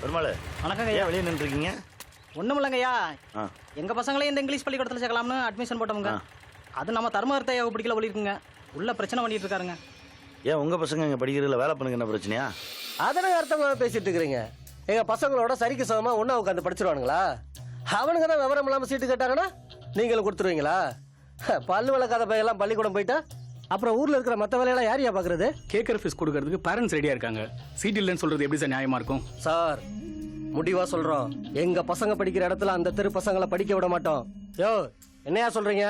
பெருமாள் வணக்கங்க ஏன் ஐயா. வெளியே நின்றுருக்கீங்க? ஒன்றும் இல்லைங்கய்யா, ஆ எங்க பசங்களையும் இந்த இங்கிலீஷ் பள்ளிக்கூடத்தில் சேர்க்கலாம்னு அட்மிஷன் போட்டோமுங்க. அது நம்ம தர்மகர்த்தையா பிடிக்கல ஒழிக்குங்க, உள்ள பிரச்சனை பண்ணிட்டு இருக்காருங்க. ஏன் உங்கள் பசங்க இங்கே படிக்கிறதுல வேலை பண்ணுங்க என்ன பிரச்சனையா? அதனை அர்த்தமா பேசிட்டு இருக்கிறீங்க. எங்க பசங்களோட சரிக்கு சமமா ஒன்னா உட்காந்து படிச்சிருவானுங்களா? அவனுங்க தான் விவரம் இல்லாம சீட்டு கேட்டாங்கன்னா நீங்களும் கொடுத்துருவீங்களா? பல்லு வளர்க்காத பையெல்லாம் பள்ளிக்கூடம் போயிட்டா அப்புறம் ஊர்ல இருக்கிற மற்ற வேலையெல்லாம் யாரையா பாக்குறது? கேட்குற ஃபீஸ் கொடுக்கறதுக்கு பேரண்ட்ஸ் ரெடியா இருக்காங்க. சீட் இல்லைன்னு சொல்றது எப்படி சார் நியாயமா இருக்கும்? சார் முடிவா சொல்றோம், எங்க பசங்க படிக்கிற இடத்துல அந்த தெரு பசங்களை படிக்க விட மாட்டோம். யோ என்னையா சொல்றீங்க?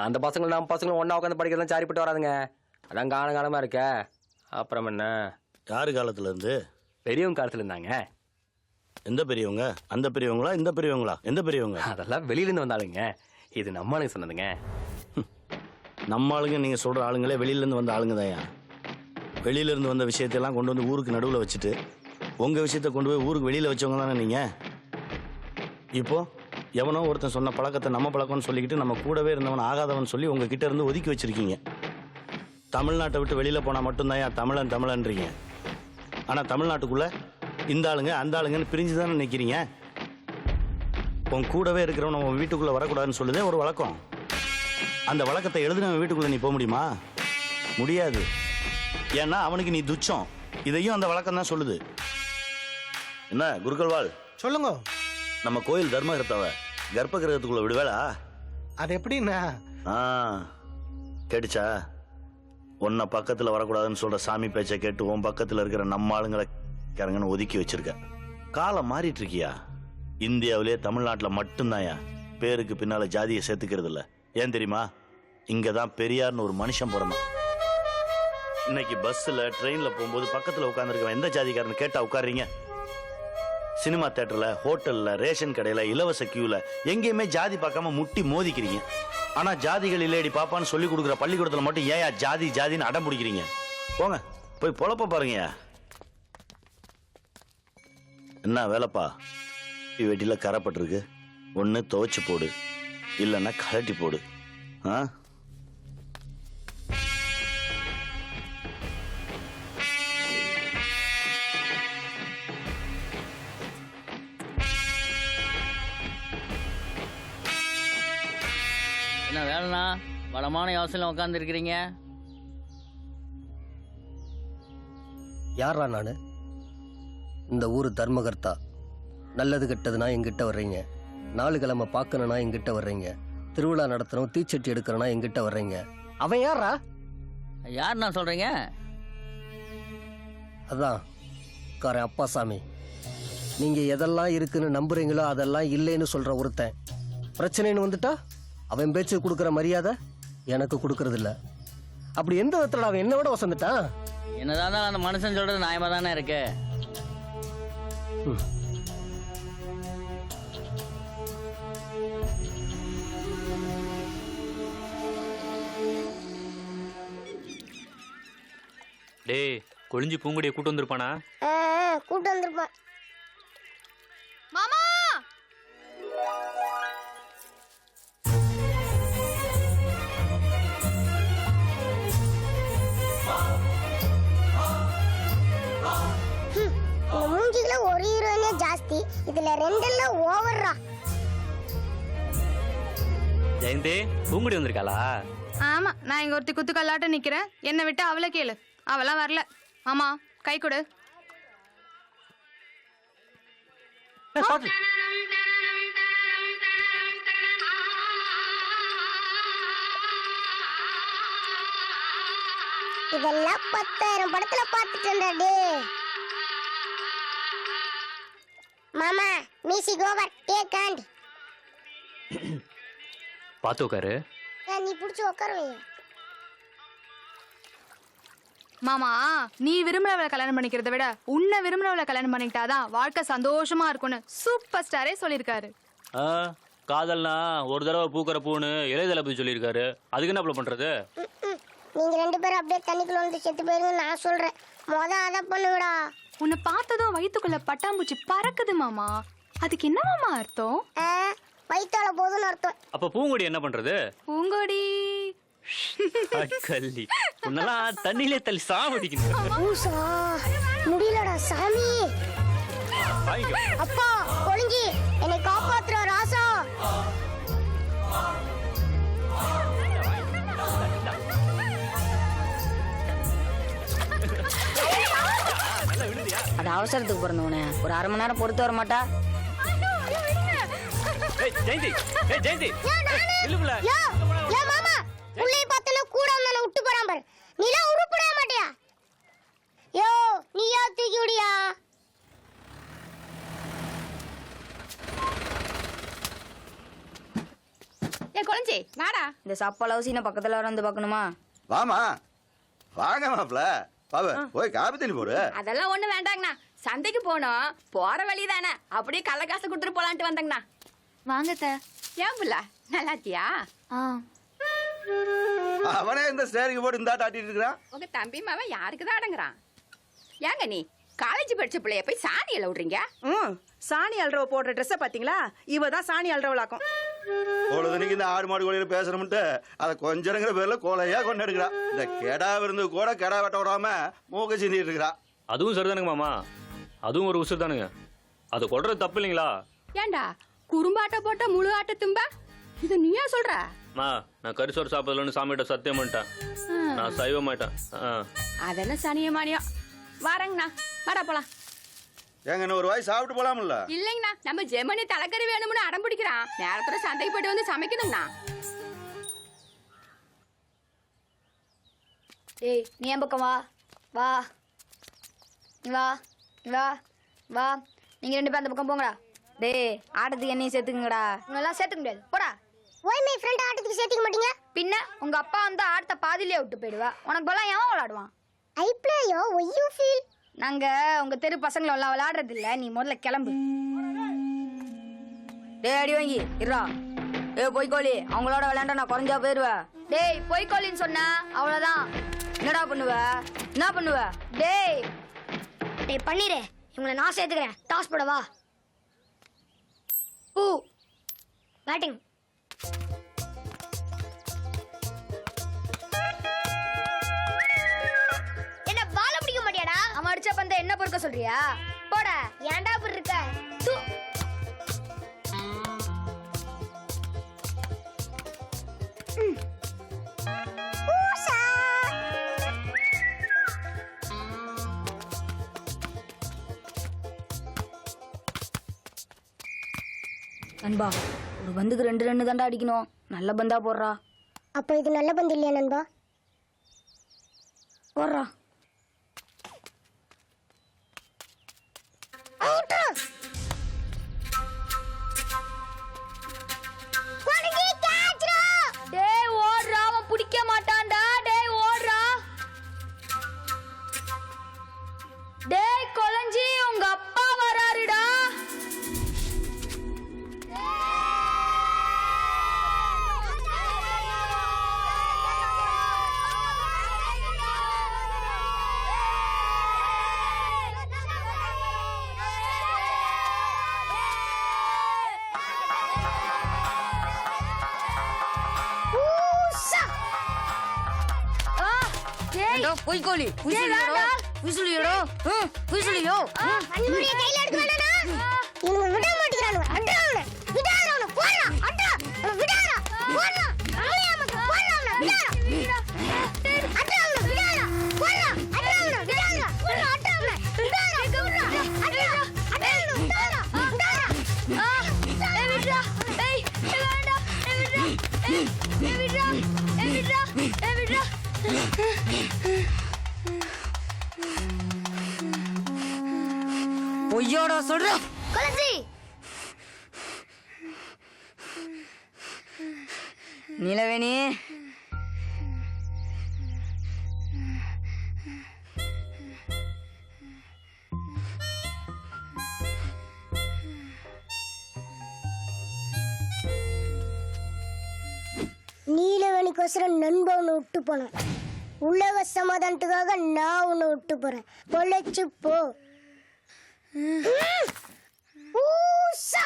அந்த பசங்களும் நம்ம பசங்களும் ஒன்னா உட்காந்து படிக்கிறதுலாம் சாரிப்பட்டு வராதுங்க. அதான் காலமா இருக்க. அப்புறம் என்ன, யாரு காலத்துல இருந்து? பெரியவங்க காலத்துல இருந்தாங்க. எந்த பெரியவங்க? அந்த பெரியவங்களா இந்த பெரியவங்களா? எந்த பெரியவங்க? அதெல்லாம் வெளியில இருந்து வந்தாளுங்க. இது நம்ம ஆளுங்க சொன்னதுங்க. நம்ம ஆளுங்க நீங்கள் சொல்கிற ஆளுங்களே வெளியிலேருந்து வந்த ஆளுங்க தான். வெளியிலேருந்து வந்த விஷயத்தையெல்லாம் கொண்டு வந்து ஊருக்கு நடுவில் வச்சுட்டு உங்கள் விஷயத்தை கொண்டு போய் ஊருக்கு வெளியில் வச்சவங்க தானே நீங்கள். இப்போது எவனோ ஒருத்தன் சொன்ன பழக்கத்தை நம்ம பழக்கம்னு சொல்லிக்கிட்டு நம்ம கூடவே இருந்தவன் ஆகாதவன் சொல்லி உங்கள் கிட்ட இருந்து ஒதுக்கி வச்சுருக்கீங்க. தமிழ்நாட்டை விட்டு வெளியில் போனால் மட்டும்தான் தமிழன் தமிழன்றீங்க. ஆனால் தமிழ்நாட்டுக்குள்ளே இந்த ஆளுங்க அந்த ஆளுங்கன்னு பிரிஞ்சு தானே நிற்கிறீங்க. உன் கூடவே இருக்கிறவன் உன் வீட்டுக்குள்ளே வரக்கூடாதுன்னு சொல்லுதே ஒரு வழக்கம். அந்த வழக்கத்தை எழுதுனவன் வீட்டுக்குள்ளே நீ போக முடியுமா? முடியாது. ஏன்னா அவனுக்கு நீ துச்சம். இதையும் அந்த வழக்கம் தான் சொல்லுது. என்ன குருக்கள்வாள் சொல்லுங்க. நம்ம கோயில் தர்மகர்த்தாவை கர்ப்ப கிரகத்துக்குள்ள விடுவேளா? அது எப்படின்னா? கேட்டுச்சா? உன்னை பக்கத்தில் வரக்கூடாதுன்னு சொல்ற சாமி பேச்சை கேட்டு உன் பக்கத்தில் இருக்கிற நம்ம ஆளுங்களை கரங்கன்னு ஒதுக்கி வச்சிருக்க. காலம் மாறிட்டு இருக்கியா? இந்தியாவிலே தமிழ்நாட்டில் மட்டும்தான்யா பேருக்கு பின்னால ஜாதியை சேர்த்துக்கிறது இல்லை. ஏன் தெரியுமா? இங்க தான் பெரியார்னு ஒரு மனுஷன் பிறந்தான். இன்னைக்கு பஸ்ல ட்ரெயின்ல போகும்போது பக்கத்துல உட்கார்ந்துருக்க எந்த ஜாதிக்காரன்னு கேட்டா உட்கார்றீங்க? சினிமா தியேட்டர்ல, ஹோட்டல்ல, ரேஷன் கடையில, இலவச கியூல எங்கேயுமே ஜாதி பார்க்காம முட்டி மோதிக்கிறீங்க. ஆனா ஜாதிகள் இல்லையடி பாப்பான்னு சொல்லி கொடுக்குற பள்ளிக்கூடத்துல மட்டும் ஏன் ஜாதி ஜாதின்னு அடம் பிடிக்கிறீங்க? போங்க போய் பொழப்ப பாருங்க. என்ன வேலைப்பா? வெட்டில கரைப்பட்டிருக்கு. ஒன்னு துவைச்சு போடு, இல்லைன்னா கலட்டி போடு. என்ன வேலைண்ணா வளமான யோசனை உட்கார்ந்து இருக்கிறீங்க? யாரா நானு? இந்த ஊரு தர்மகர்த்தா. நல்லது கெட்டதுன்னா எங்கிட்ட வர்றீங்க. நாலு கிழமை பார்க்கணும்னா எங்கிட்ட வர்றீங்க. திருவிழா நடத்தணும், தீச்சட்டி எடுக்கிறனா எங்கிட்ட வர்றீங்க. அவன் யாரா? யாருண்ணா சொல்றீங்க? அதான் காரன் அப்பாசாமி. நீங்க எதெல்லாம் இருக்குன்னு நம்புறீங்களோ அதெல்லாம் இல்லைன்னு சொல்ற ஒருத்தன். பிரச்சனைன்னு வந்துட்டா அவன் பேச்சு கொடுக்குற மரியாதை எனக்கு கொடுக்கறது இல்ல. அப்படி எந்த விதத்துல அவன் என்ன விட வசந்துட்டான்? என்னதான் அந்த மனுஷன் சொல்றது நியாயமா தானே இருக்கு. டேய் கொழிஞ்சி பூங்குடியை கூட்டு வந்திருப்பானா? கூட்டு வந்திருப்பான். மாமா மூஞ்சில ஒரு ஹீரோயினே ஜாஸ்தி, இதுல ரெண்டெல்லாம் ஓவர்ரா. ஜெயந்தி பூங்குடி வந்திருக்காளா? ஆமா, நான் இங்க ஒருத்தி குத்து கல்லாட்ட நிக்கிறேன். என்ன விட்டு அவளை கேளு, அவளாம் வரல. மாமா கை கொடு. இதெல்லாம் 10,000 படத்துல பாத்துட்டேன்டா. மாமா மியூசிக் ஓவர், டேக் ஹேண்ட். பாத்து உட்காரு. நீ புடிச்சு உட்காருவே. மாமா நீ விரும்புறவளை கல்யாணம் பண்ணிக்கிறத விட உன்னை விரும்புறவளை கல்யாணம் பண்ணிக்கிட்டாதான் வாழ்க்கை சந்தோஷமா இருக்கும்னு சூப்பர் ஸ்டாரே சொல்லியிருக்காரு. காதல்னா ஒரு தடவை பூக்கிற பூன்னு இளையதளபதி சொல்லியிருக்காரு. அதுக்கு என்ன பண்றது? நீங்க ரெண்டு பேரும் அப்படியே தண்ணிக்குள்ள வந்து செத்து போயிருங்க. நான் சொல்றேன் அத பண்ணுவிடா. உன்னை பார்த்ததும் வயிற்றுக்குள்ள பட்டாம்பூச்சி பறக்குது மாமா. அதுக்கு என்ன மாமா அர்த்தம்? வயிற்றால போதுன்னு அர்த்தம். அப்ப பூங்குடி என்ன பண்றது? பூங்கொடி கள்ளி உன்னெல்லாம் தண்ணியிலே தள்ளி சாவடிக்கணும். முடியலடா சாமி. அப்பா ஒளிஞ்சி என்னை காப்பாத்துற ராசா. அது அவசரத்துக்கு பிறந்தவனே, ஒரு அரை மணி நேரம் பொறுத்து வர மாட்டா? ஜெயந்தி ஜெயந்தி மாமா உள்ளே பார்த்தல கூட வந்தன விட்டு போறான் பாரு. நீலாம் உருப்பட மாட்டியா? யோ நீயா தூக்கி விடியா? ஏ குழந்தை வாடா. இந்த சப்பளவு சீன பக்கத்துல வந்து பார்க்கணுமா? வாமா வாங்க மாப்ள பாபு போய் காபி தண்ணி போடு. அதெல்லாம் ஒண்ணு வேண்டாங்கண்ணா. சந்தைக்கு போனோம், போற வழிதானே, அப்படியே கள்ள காசு கொடுத்துட்டு போலான்ட்டு வந்தங்கண்ணா. வாங்கத்த. ஏன் புள்ள நல்லா இருக்கியா? அவனே இந்த ஸ்டேரிங் போட்டு இந்த ஆட்டிட்டு இருக்கிறான். உங்க தம்பி மாவன் யாருக்குதான் அடங்குறான்? ஏங்க நீ காலேஜ் படிச்ச பிள்ளைய போய் சாணி எல்லாம் விடுறீங்க? சாணி அல்றவ போடுற ட்ரெஸ்ஸை பாத்தீங்களா? இவ தான் சாணி அல்றவளாக்கும். பொழுதுனைக்கு இந்த ஆடு மாடு கோழியில பேசணும்ட்டு அதை கொஞ்சங்கிற பேர்ல கோலையா கொண்டு எடுக்கிறான். இந்த கெடா விருந்து கூட கெடா வெட்ட விடாம மூக்க சிந்திட்டு இருக்கிறா. அதுவும் சரிதானுங்க மாமா, அதுவும் ஒரு உசுர் தானுங்க. அதை கொள்றது தப்பு இல்லைங்களா? ஏண்டா குறும்பாட்ட போட்ட முழு ஆட்ட தும்பா? இது நீயா சொல்ற? மா நான் கரிசோறு சாப்பிடலன்னு சாமிகிட்ட சத்தியம் பண்ணிட்டேன். நான் சைவ மாட்டேன். அதெல்லாம் சனியமானியம். வரங்கண்ணா, வாடா போலாம். ஏங்க இன்னும் ஒரு வாய் சாப்பிட்டு போலாம்ல? இல்லைங்கண்ணா, நம்ம ஜெமனி தலைக்கறி வேணும்னு அடம் பிடிக்கிறான். நேரத்துல சந்தைக்கு போயிட்டு வந்து சமைக்கணும்ண்ணா. ஏய் நீ என் பக்கம் வா. வா வா வா வா. நீங்க 2 பேரும் அந்த பக்கம் போங்கடா. டேய் ஆட்டத்துக்கு என்னையும் சேர்த்துக்குங்கடா. உங்களெல்லாம் சேர்த்துக்க முடியாது, போடா. ஓய் மை ஃப்ரெண்ட் ஆட்டத்துக்கு சேர்த்துக்க மாட்டீங்க? பின்ன உங்க அப்பா வந்து ஆட்டத்தை பாதியிலே விட்டு போயிடுவா. உனக்கு பலம் எவன் விளையாடுவான்? I play yo why you feel. நாங்க உங்க தெரு பசங்களை எல்லாம் விளையாடுறது இல்ல. நீ முதல்ல கிளம்பு. டேய் அடி வாங்கி இருடா. போய் கோழி, அவங்களோட விளையாண்டா நான் குறைஞ்சா போயிருவேன். டேய் பொய்க்கோலின்னு சொன்னா அவ்வளவுதான். என்னடா பண்ணுவ? என்ன பண்ணுவ? டேய் டேய் பண்ணிரே, இவங்களை நான் சேர்த்துக்கிறேன். டாஸ் போடவா? பூ பேட்டிங். என்ன பால பிடிக்க மாட்டியாடா? அவன் அடிச்ச பந்த என்ன பொறுக்க சொல்றியா? போடா. ஏன்டா இப்படி இருக்க? தூ. ஊசா. நண்பா ஒரு பந்துக்கு 2 ரன்னு தாண்டா அடிக்கணும். நல்ல பந்தா போடுறா. அப்ப இது நல்ல பந்து இல்லையா நண்பா? போடுறா. அவுட்ரா. கொடிஞ்சி கேட்ச்ரா. டேய் ஓடுறா, அவன் பிடிக்க மாட்டான்டா. டேய் ஓடுறா. டேய் கொலஞ்சி உங்க அப்பா வராருடா. ஊசா. போய் கோழி விசுலியோ விசுலியோ. அன்னுடைய கையில எடுத்து வேணா. இவங்க விட மாட்டேங்கிறானுங்க. அட்ரா அவனை. விடாத அவனை. போடா. அட்ரா. விடாத. போடா. அம்மையாமக்கு போடா அவனை. விடாத. அட்ரா அவனை. விடாத. போடா. அட்ரா அவனை. விடாத. போடா. அட்ரா அவனை. விடாத. விடுடா. அட்ரா. அட்ரா அவனை. விடாத. விடாத. ஏய் விட்றா. ஏய் வேண்டாம். ஏய் விட்றா. ஏய் விட்றா. ஏய் விட்றா. ஏய் விட்றா. பொய்யோட சொல்ற. கொலசி. நிலவேணி நீலவேணிக்கோசரம் நண்பன் ஒன்று விட்டு போனேன். உலக சமாதானத்துக்காக நான் உன்னை விட்டு போறேன். பொழைச்சு போ. ஊசா.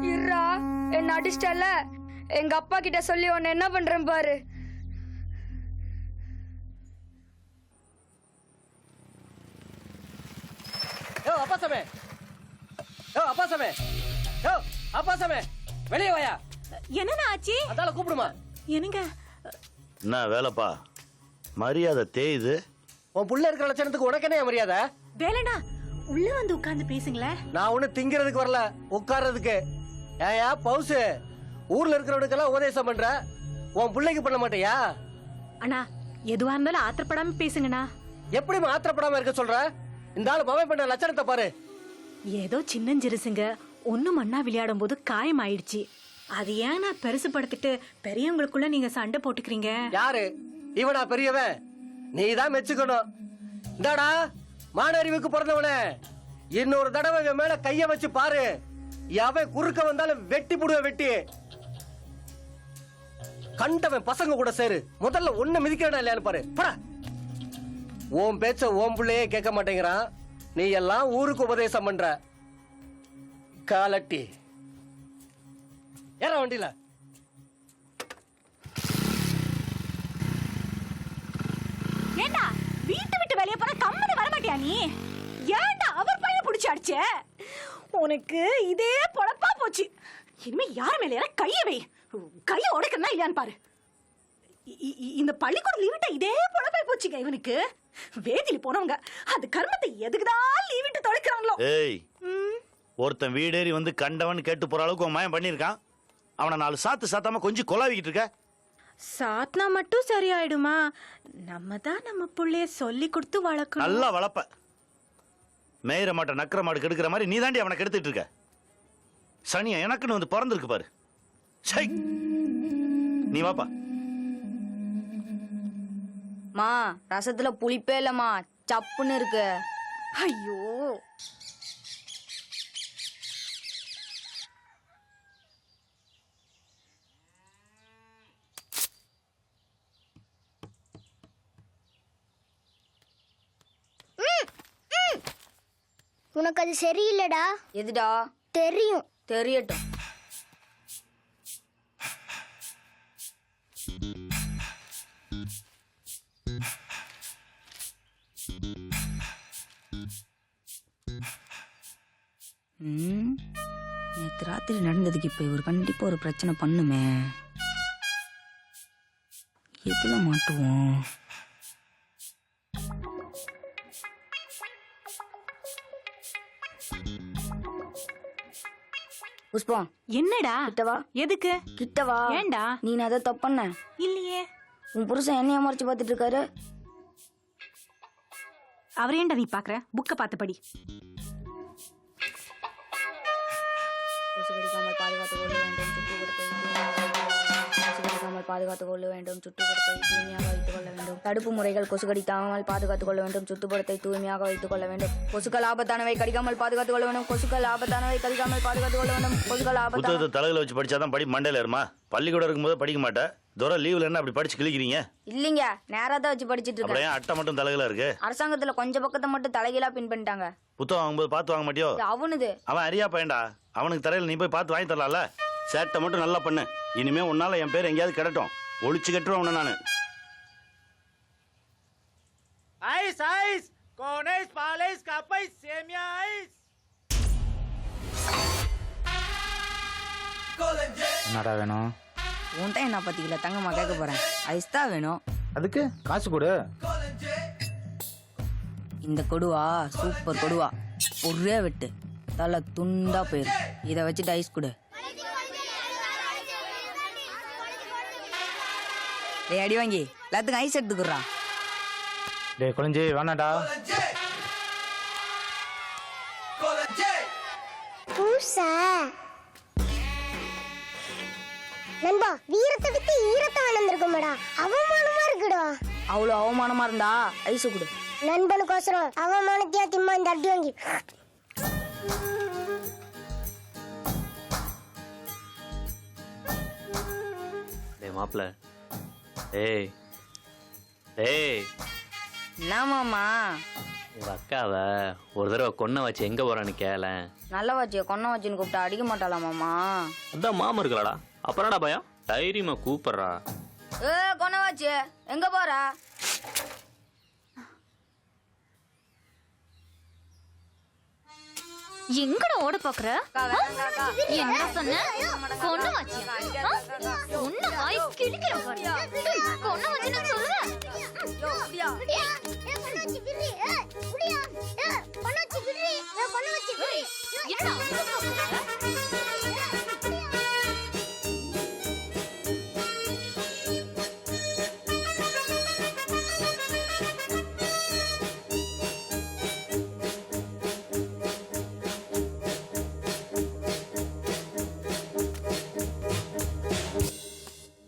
இருடா, என்ன அடிச்சிட்டல. எங்க அப்பா கிட்ட சொல்லி உன்னை என்ன பண்றேன் பாரு. யோ அப்பா சாமி, யோ அப்பா சாமி, யோ அப்பா சாமி, வெளியே வாயா. என்னண்ணா ஆச்சு? அதால கூப்பிடுமா. என்னங்க என்ன வேலைப்பா, மரியாதை தேயுது. உன் புள்ள இருக்கிற லட்சணத்துக்கு உனக்கு என்ன மரியாதை? வேலைண்ணா உள்ள வந்து உட்கார்ந்து பேசுங்களேன். நான் ஒண்ணு திங்கிறதுக்கு வரல, உட்கார்றதுக்கு. ஏயா பவுசு, ஊர்ல இருக்கிறவனுக்கெல்லாம் உபதேசம் பண்ற, உன் பிள்ளைக்கு பண்ண மாட்டியா? அண்ணா எதுவா இருந்தாலும் ஆத்திரப்படாம பேசுங்கண்ணா. எப்படி ஆத்திரப்படாம இருக்க சொல்ற? இந்த ஆளு பவை பண்ண லட்சணத்தை பாரு. ஏதோ சின்னஞ்சிறுசுங்க ஒண்ணும் மண்ணா விளையாடும் போது காயம் ஆயிடுச்சு. அது ஏன் நான் பெருசுப்படுத்திட்டு பெரியவங்களுக்குள்ள நீங்க சண்டை போட்டுக்கிறீங்க? யாரு இவனா பெரியவன்? நீ தான் மெச்சுக்கணும். இந்தாடா மானறிவுக்கு பிறந்தவனே, இன்னொரு தடவை இவன் மேல கைய வச்சு பாரு, அவன் குறுக்க வந்தாலும் வெட்டி புடுவ வெட்டி. கண்டவன் பசங்க கூட சேரு, முதல்ல ஒண்ணு மிதிக்கிறா இல்லையான்னு பாரு. போடா. உன் பேச்ச உன் பிள்ளையே கேட்க மாட்டேங்கிறான், நீ எல்லாம் ஊருக்கு உபதேசம் பண்ற. காலட்டி ஏற வண்டியில. ஏண்டா வீட்டை விட்டு வெளியே போற கம்மனு வர மாட்டியா நீ? ஏண்டா அவர் பையனை பிடிச்சி அடிச்ச? உனக்கு இதே பொழப்பா போச்சு. இனிமே யார் மேல யார கைய வை, கைய உடைக்கணும் இல்லையான்னு பாரு. இந்த பள்ளிக்கூடம் லீவிட்ட இதே பொழப்பா போச்சுங்க இவனுக்கு. வேதியில போனவங்க அது கர்மத்தை எதுக்குதான் லீவிட்டு தொலைக்கிறாங்களோ. ஏய், ஒருத்தன் வீடேறி வந்து கண்டவன் கேட்டு போற அளவுக்கு உன் மயன் பண்ணிருக்கான். அவனை 4 சாத்து சாத்தாம கொஞ்சம் கொலாவிக்கிட்டு இருக்க. சாத்னா மட்டும் சரியாயிடுமா? நம்ம தான் நம்ம புள்ளைய சொல்லி கொடுத்து வளர்க்கணும். நல்லா வளர்ப்ப. மேயிற மாட்ட நக்கிற மாடு கெடுக்கிற மாதிரி நீ தாண்டி அவனை கெடுத்துட்டு இருக்க. சனியா எனக்குன்னு வந்து பிறந்திருக்கு பாரு. சை, நீ வாப்பா. மா ரசத்துல புளிப்பே இல்லம்மா, சப்புன்னு இருக்கு. ஐயோ உனக்கு அது சரியில்லடா. எதுடா? தெரியும். தெரியட்டும். நேற்று ராத்திரி நடந்ததுக்கு இப்ப இவர் கண்டிப்பா ஒரு பிரச்சனை பண்ணுமே. எதுல மாட்டுவோம்? புஷ்பம், என்னடா? கிட்டவா. எதுக்கு கிட்டவா? ஏண்டா? நீ அதை தப்பு பண்ண இல்லையே. உன் புருஷன் என்னைய மறைச்சு பார்த்துட்டு இருக்காரு. அவர் ஏண்டா நீ பாக்குற? புக்க பார்த்து படி. கொசு கடிக்காமல் பாதுகாத்துக் கொள்ள வேண்டும், சுற்றுப்புறத்தை பாதுகாத்துக் கொள்ள வேண்டும், சுற்றுப்புறத்தை தூய்மையாக வைத்துக் கொள்ள வேண்டும். தடுப்பு முறைகள்: கொசு கடிக்காமல் பாதுகாத்துக் கொள்ள வேண்டும், சுற்றுப்புறத்தை தூய்மையாக வைத்துக் கொள்ள வேண்டும். கொசுக்கள் ஆபத்தானவை, கடிக்காமல் பாதுகாத்துக் கொள்ள வேண்டும். கொசுக்கள் ஆபத்தானவை, கடிக்காமல் பாதுகாத்துக் கொள்ள வேண்டும். கொசுக்கள் ஆபத்தான. புத்தகத்தை தலையில வச்சு படிச்சாதான் படி மண்டையில ஏறுமா? பள்ளிக்கூடம் இருக்கும்போது படிக்க மாட்டேன். தூர லீவ்ல என்ன அப்படி படிச்சு கிழிக்கிறீங்க? இல்லைங்க, நேரா தான் வச்சு படிச்சிட்டு இருக்கேன். அப்படியே அட்டை மட்டும் தலையில இருக்கு. அரசாங்கத்துல கொஞ்சம் பக்கத்தை மட்டும் தலைகீழா பின் பண்ணிட்டாங்க. புத்தகம் வாங்கும்போது பார்த்து வாங்க மாட்டியோ? அவனுது. அவன் அறியா பையன்டா, அவனுக்கு தரையில நீ போய் பார்த்து வாங்கி தரலாம்ல. சேட்டை மட்டும் நல்லா பண்ணு. இனிமே உன்னால என் பேர் எங்கேயாவது கிடட்டும். ஒழிச்சு கட்டுருவேன் உன்னை நானு. ஐஸ் ஐஸ் கோனைஸ் பாலைஸ் கப்பைஸ் சேமியா ஐஸ். என்னடா வேணும்? உன்ட்ட என்ன பத்திக்கல தங்கம்மா கேட்க போறேன். ஐஸ் தான் வேணும். அதுக்கு காசு கொடு. இந்த கொடுவா சூப்பர் கொடுவா, ஒரே வெட்டு தலை துண்டா போயிரும். இதை வச்சுட்டு ஐஸ் கொடு. டேய் அடி வாங்கி எல்லாத்துக்கும் ஐஸ் எடுத்துக்குறா. டேய் குழந்தை வேணாடா. நண்பா, வீரத்தை விட்டு ஈரத்தை வளர்ந்துருக்குமாடா. அவமானமா இருக்குடா. அவ்வளோ அவமானமா இருந்தா ஐஸ் கொடு. நண்பனுக்கோசரம் அவமானத்தையா திம்மா இந்த அடி வாங்கி. டேய் மாப்ள, ஏய் ஏய், என்ன மாமா? உங்க அக்காவை ஒரு தடவை கொன்ன வச்சு எங்க போறான்னு கேளேன். நல்ல வாச்சிய கொன்ன வச்சுன்னு கூப்பிட்டா அடிக்க மாட்டாளா மாமா? அதான் மாமா இருக்கலாடா, அப்புறம்டா பயம். தைரியமா கூப்பிடுறா. கொனவாச்சு எங்க போற? எங்கட ஓட பாக்குற? என்ன சொன்ன? கொனவாச்சு ஒண்ணு வாய் கிழிக்கிற பாரு. கொனவாச்சுன்னு சொல்லுவ?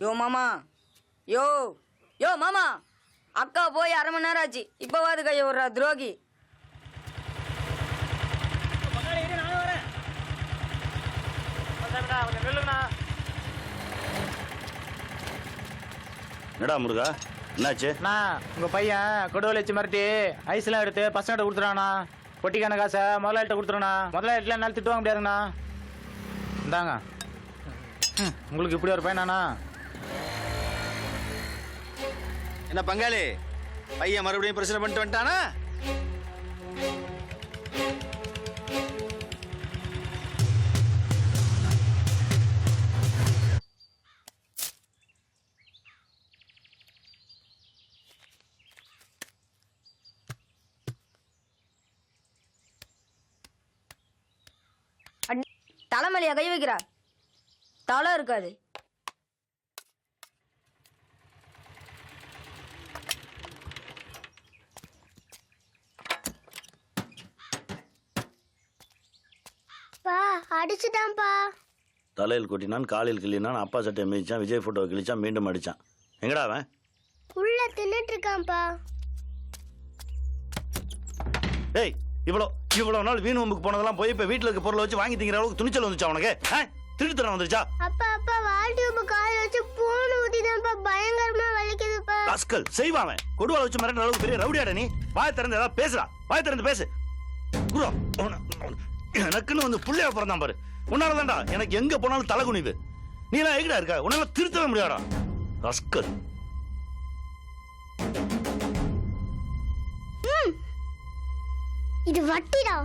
யோ மாமா, யோ யோ மாமா, அக்கா போய் 1/2 மணி நேரம் ஆச்சு, இப்பவாது கைய விடுறா துரோகி. என்னடா முருகா, என்னாச்சு? உங்க பையன் கொடுவலை வச்சு மிரட்டி ஐஸ்லாம் எடுத்து பசங்கிட்ட கொடுத்துறானா. பொட்டிக்கான காசை முதலாளிட்ட கொடுத்துருண்ணா. முதலாளிட்டுல என்னால் திட்டு வாங்க முடியாதுண்ணா. இந்தாங்க. உங்களுக்கு இப்படி ஒரு பையனாண்ணா? என்ன பங்காளி, பையன் மறுபடியும் பிரச்சனை பண்ணிட்டு வந்துட்டானா? தலைமலையா கை வைக்கிறா? தலை இருக்காது. அடிச்சுட்டான்பா. தலையில் கொட்டினான், காலில் கிள்ளினான், அப்பா சட்டையை மிதிச்சான், விஜய் போட்டோ கிழிச்சான், மீண்டும் அடிச்சான். எங்கடா அவன்? உள்ள தின்னுட்டு இருக்கான்பா. டேய், இவ்வளோ நாள் வீண் வம்புக்கு போனதெல்லாம் போய் இப்ப வீட்டுல இருக்க பொருளை வச்சு வாங்கி திங்கிற அளவுக்கு துணிச்சல் வந்துச்சா உனக்கு? திருட்டுத்தனம் வந்துருச்சா? அப்பா வால் டியூப் கால் வச்சு பூணு ஊத்திதான்ப்பா, பயங்கரமா வலிக்குதுப்பா. ராஸ்கல், செய்வான். கொடுவாளை வச்சு மிரட்டுற அளவுக்கு பெரிய ரவுடியாடா நீ? வாய் திறந்து ஏதாவது பேசுறா, வாய் திறந்து பேசு. குரு, எனக்குன்னு வந்து புள்ளைய பிறந்தான் பாரு. உன்னாலதான்டா எனக்கு எங்க போனாலும் தலை குனிவு. நீ எல்லாம் எங்கடா இருக்க? உன்னால திருத்தவே முடியாடா ராஸ்கல். இது வட்டிடா.